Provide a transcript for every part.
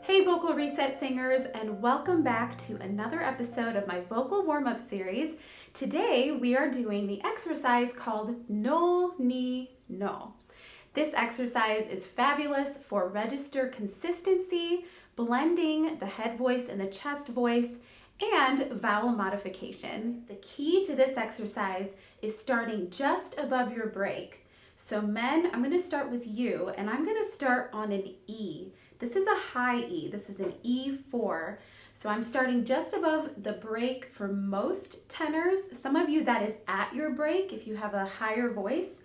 Hey vocal reset singers, and welcome back to another episode of my vocal warm-up series. Today we are doing the exercise called No Ni No. This exercise is fabulous for register consistency, blending the head voice and the chest voice, and vowel modification. The key to this exercise is starting just above your break. So men, I'm going to start with you, and I'm going to start on an E. This is a high E. This is an E4. So I'm starting just above the break for most tenors. Some of you, that is at your break if you have a higher voice.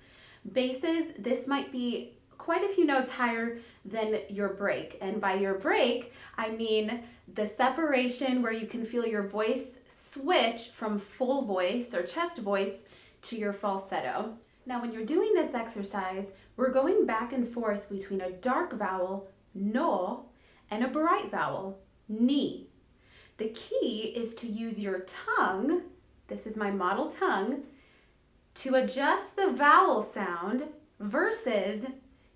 Basses, this might be quite a few notes higher than your break. And by your break, I mean the separation where you can feel your voice switch from full voice or chest voice to your falsetto. Now, when you're doing this exercise, we're going back and forth between a dark vowel, no, and a bright vowel, ni. The key is to use your tongue, this is my model tongue, to adjust the vowel sound versus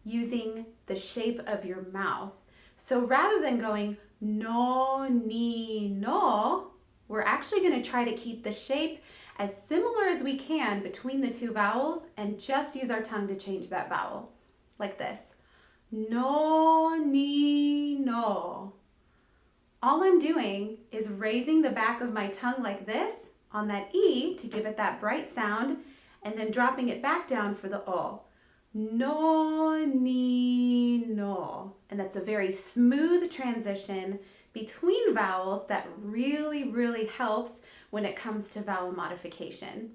using the shape of your mouth. So rather than going no, ni, no, we're actually going to try to keep the shape as similar as we can between the two vowels and just use our tongue to change that vowel, like this. No, ni, no. All I'm doing is raising the back of my tongue like this on that E to give it that bright sound, and then dropping it back down for the O. No, ni, no. And that's a very smooth transition between vowels that really helps when it comes to vowel modification.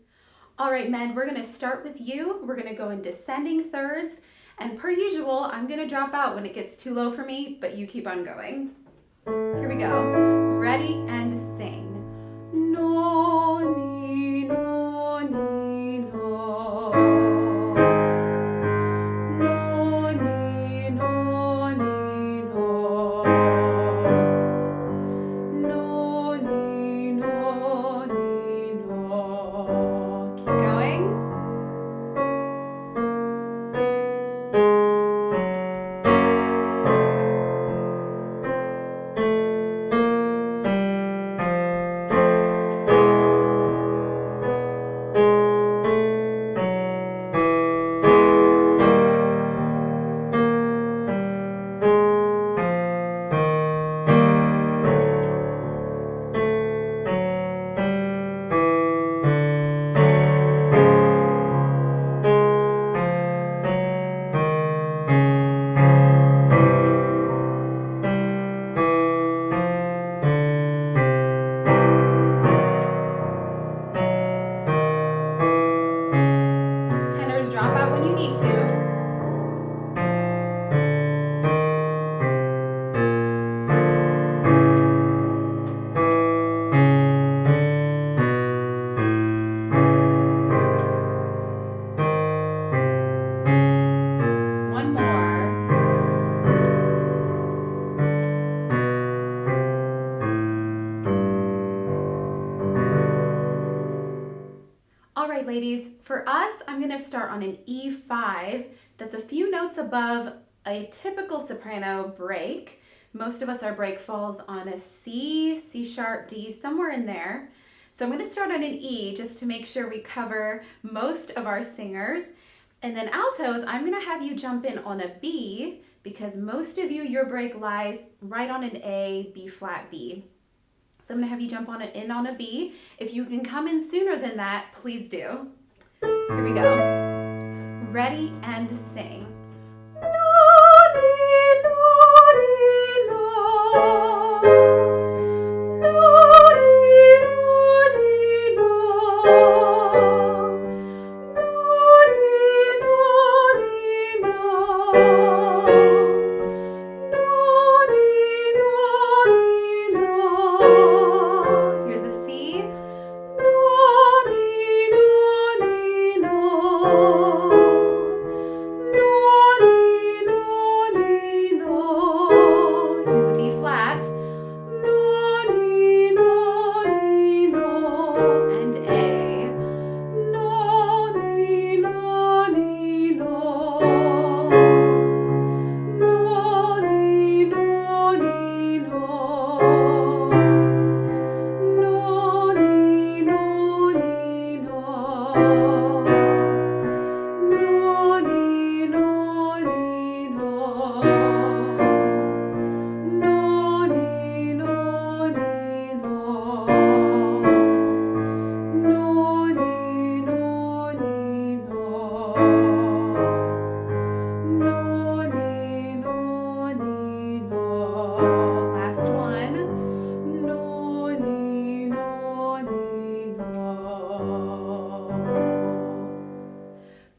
All right, men, we're going to start with you. We're going to go in descending thirds. And per usual, I'm going to drop out when it gets too low for me, but you keep on going. Here we go. Ready and sing. No, ni, no, ni, no. No, ni, no, ni, no. No, ni, no, ni, no. Keep going. Drop out when you need to. One more. All right, ladies, for us, I'm going to start on an E5. That's a few notes above a typical soprano break. Most of us, our break falls on a C, C sharp, D, somewhere in there. So I'm going to start on an E just to make sure we cover most of our singers. And then altos, I'm going to have you jump in on a B because most of you, your break lies right on an A, B flat, B. So I'm going to have you jump in on a B. If you can come in sooner than that, please do. Here we go. Ready and sing. No, ni, no, ni, no. No, ni, no, ni, no. No, ni, no, ni, no. No, ni, no, ni, no. Here's a C. No, ni, no, ni, no. No, ni, no, ni, no. Here's a B flat.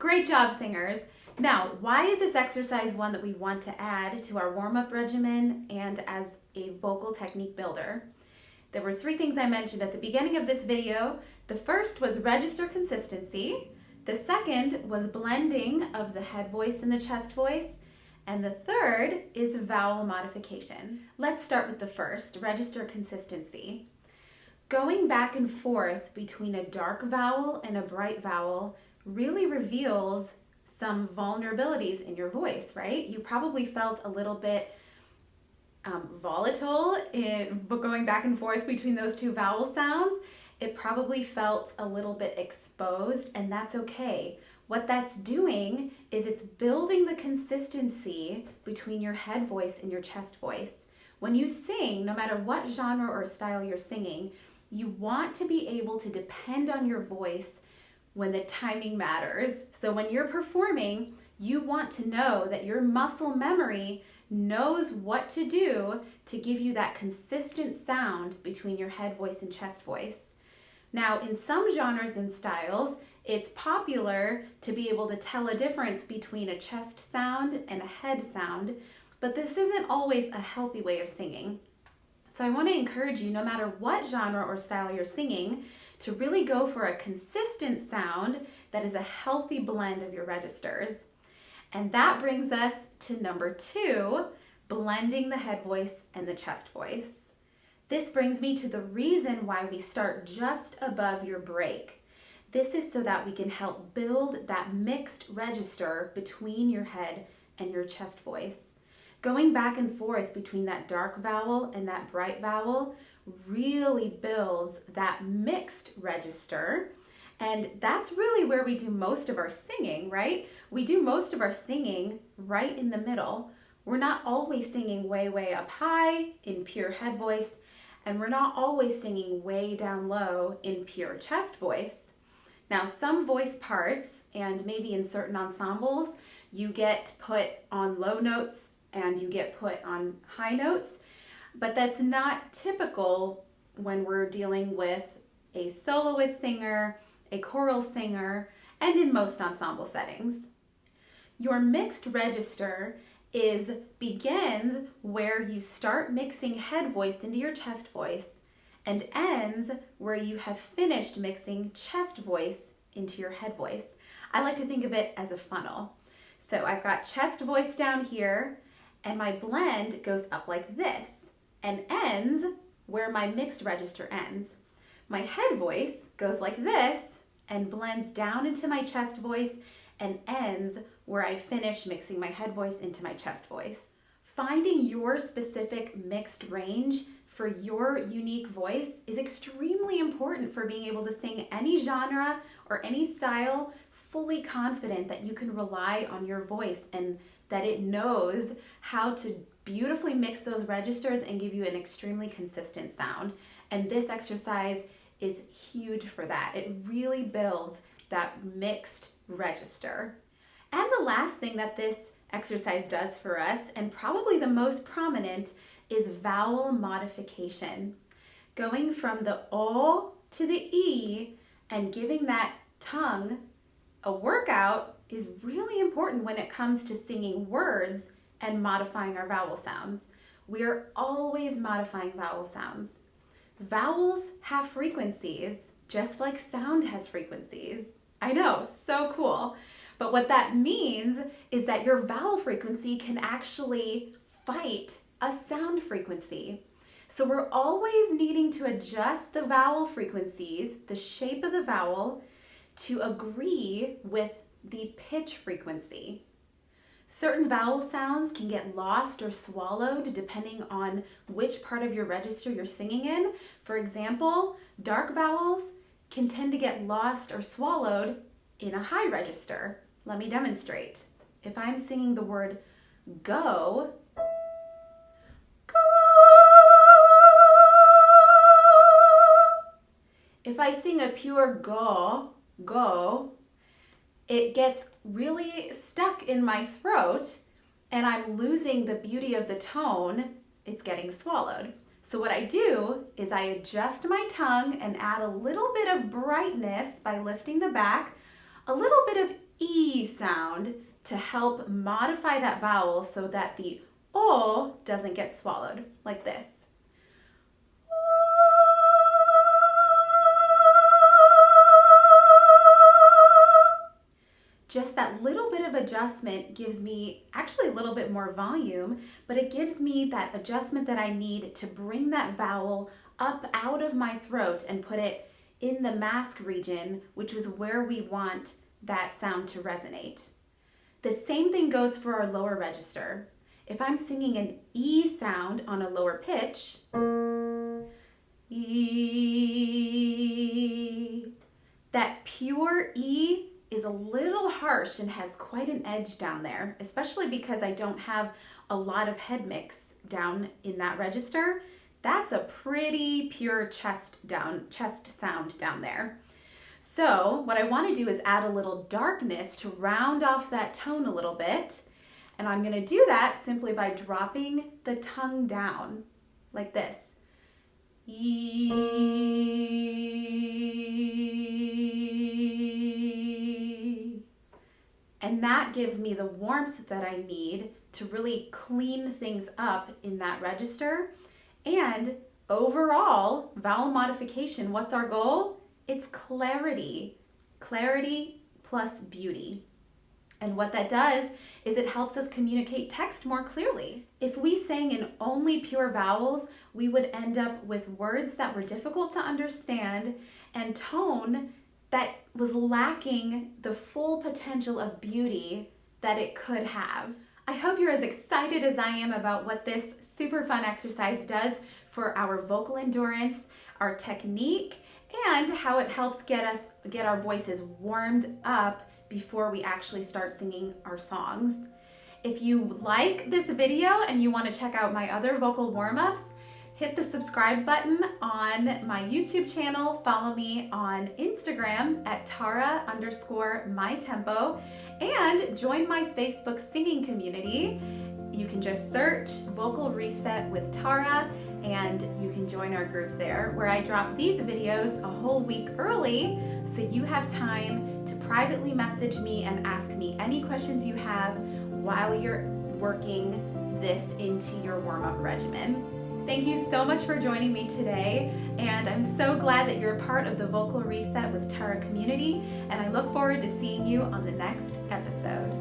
Great job, singers. Now, why is this exercise one that we want to add to our warm-up regimen and as a vocal technique builder? There were 3 things I mentioned at the beginning of this video. The first was register consistency. The second was blending of the head voice and the chest voice. And the third is vowel modification. Let's start with the first, register consistency. Going back and forth between a dark vowel and a bright vowel really reveals some vulnerabilities in your voice, right? You probably felt a little bit volatile in going back and forth between those 2 vowel sounds. It probably felt a little bit exposed, and that's okay. What that's doing is it's building the consistency between your head voice and your chest voice. When you sing, no matter what genre or style you're singing, you want to be able to depend on your voice when the timing matters. So when you're performing, you want to know that your muscle memory knows what to do to give you that consistent sound between your head voice and chest voice. Now, in some genres and styles, it's popular to be able to tell a difference between a chest sound and a head sound, but this isn't always a healthy way of singing. So I want to encourage you, no matter what genre or style you're singing, to really go for a consistent sound that is a healthy blend of your registers. And that brings us to number 2, blending the head voice and the chest voice. This brings me to the reason why we start just above your break. This is so that we can help build that mixed register between your head and your chest voice. Going back and forth between that dark vowel and that bright vowel really builds that mixed register. And that's really where we do most of our singing, right? We do most of our singing right in the middle. We're not always singing way, way up high in pure head voice, and we're not always singing way down low in pure chest voice. Now, some voice parts, and maybe in certain ensembles, you get put on low notes and you get put on high notes, but that's not typical when we're dealing with a soloist singer, a choral singer, and in most ensemble settings. Your mixed register begins where you start mixing head voice into your chest voice and ends where you have finished mixing chest voice into your head voice. I like to think of it as a funnel. So I've got chest voice down here, and my blend goes up like this and ends where my mixed register ends. My head voice goes like this and blends down into my chest voice and ends where I finish mixing my head voice into my chest voice. Finding your specific mixed range for your unique voice is extremely important for being able to sing any genre or any style fully confident that you can rely on your voice and that it knows how to beautifully mix those registers and give you an extremely consistent sound. And this exercise is huge for that. It really builds that mixed register. And the last thing that this exercise does for us, and probably the most prominent, is vowel modification. Going from the O to the E and giving that tongue a workout is really important when it comes to singing words and modifying our vowel sounds. We are always modifying vowel sounds. Vowels have frequencies, just like sound has frequencies. I know, so cool. But what that means is that your vowel frequency can actually fight a sound frequency. So we're always needing to adjust the vowel frequencies, the shape of the vowel, to agree with the pitch frequency. Certain vowel sounds can get lost or swallowed depending on which part of your register you're singing in. For example, dark vowels can tend to get lost or swallowed in a high register. Let me demonstrate. If I'm singing the word go, if I sing a pure go, it gets really stuck in my throat and I'm losing the beauty of the tone. It's getting swallowed. So what I do is I adjust my tongue and add a little bit of brightness by lifting the back. a little bit of E sound to help modify that vowel so that the O doesn't get swallowed, like this. Just that little bit of adjustment gives me actually a little bit more volume, but it gives me that adjustment that I need to bring that vowel up out of my throat and put it in the mask region, which is where we want that sound to resonate. The same thing goes for our lower register. If I'm singing an E sound on a lower pitch, E, that pure E is a little harsh and has quite an edge down there, especially because I don't have a lot of head mix down in that register. That's a pretty pure chest sound down there. So what I want to do is add a little darkness to round off that tone a little bit. And I'm going to do that simply by dropping the tongue down like this. E. And that gives me the warmth that I need to really clean things up in that register. And overall, vowel modification, what's our goal? It's clarity. Clarity plus beauty. And what that does is it helps us communicate text more clearly. If we sang in only pure vowels, we would end up with words that were difficult to understand and tone that was lacking the full potential of beauty that it could have. I hope you're as excited as I am about what this super fun exercise does for our vocal endurance, our technique, and how it helps get our voices warmed up before we actually start singing our songs. If you like this video and you want to check out my other vocal warm-ups, hit the subscribe button on my YouTube channel, follow me on Instagram at Tara_mytempo, and join my Facebook singing community. You can just search Vocal Reset with Tara and you can join our group there, where I drop these videos a whole week early so you have time to privately message me and ask me any questions you have while you're working this into your warm-up regimen. Thank you so much for joining me today, and I'm so glad that you're a part of the Vocal Reset with Tara community, and I look forward to seeing you on the next episode.